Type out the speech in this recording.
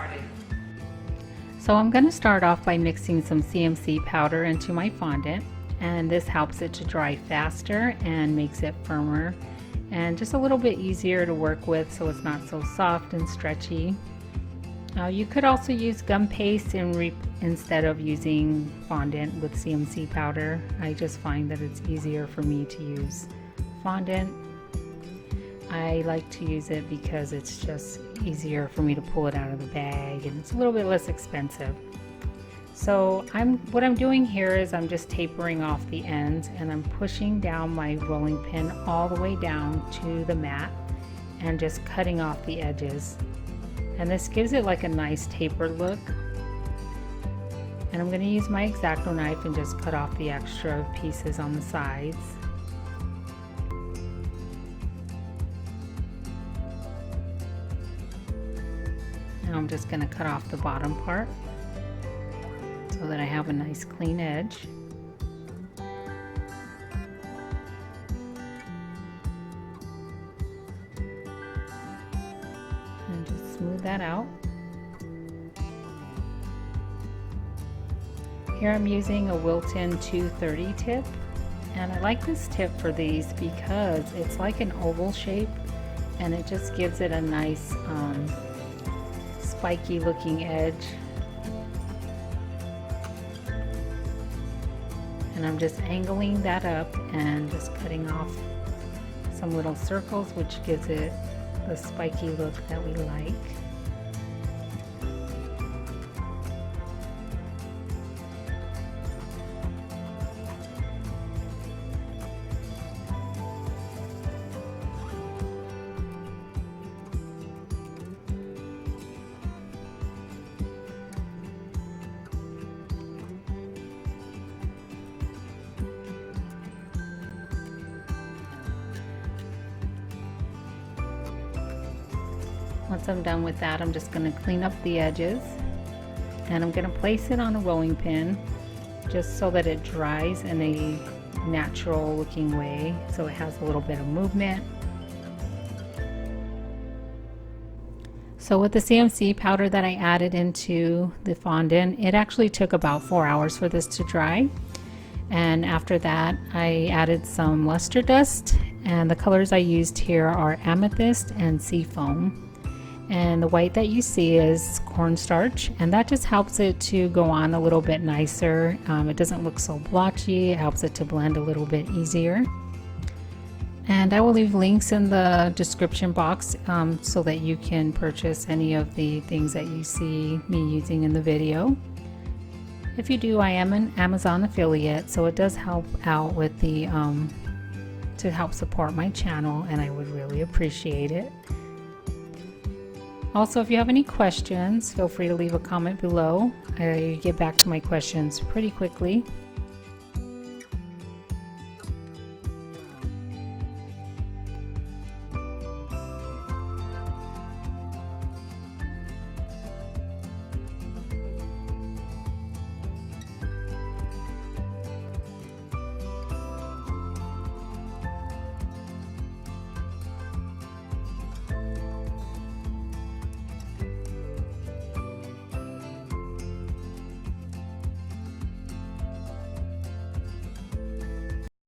started. So I'm going to start off by mixing some CMC powder into my fondant, and this helps it to dry faster and makes it firmer and just a little bit easier to work with, so it's not so soft and stretchy. You could also use gum paste instead of using fondant with CMC powder. I just find that it's easier for me to use fondant. I like to use it because it's just easier for me to pull it out of the bag, and it's a little bit less expensive. So what I'm doing here is I'm just tapering off the ends, and I'm pushing down my rolling pin all the way down to the mat and just cutting off the edges. And this gives it like a nice tapered look. And I'm going to use my X-Acto knife and just cut off the extra pieces on the sides. Now I'm just going to cut off the bottom part so that I have a nice clean edge. And just smooth that out. Here I'm using a Wilton 230 tip, and I like this tip for these because it's like an oval shape and it just gives it a nice spiky looking edge. And I'm just angling that up and just cutting off some little circles, which gives it the spiky look that we like. Once I'm done with that, I'm just going to clean up the edges, and I'm going to place it on a rolling pin just so that it dries in a natural looking way, so it has a little bit of movement. So with the CMC powder that I added into the fondant, it actually took about 4 hours for this to dry. And after that, I added some luster dust, and the colors I used here are amethyst and seafoam. And the white that you see is cornstarch, and that just helps it to go on a little bit nicer. It doesn't look so blotchy. It helps it to blend a little bit easier. And I will leave links in the description box so that you can purchase any of the things that you see me using in the video. If you do, I am an Amazon affiliate, so it does help out with the to help support my channel, and I would really appreciate it. Also, if you have any questions, feel free to leave a comment below. I get back to my questions pretty quickly.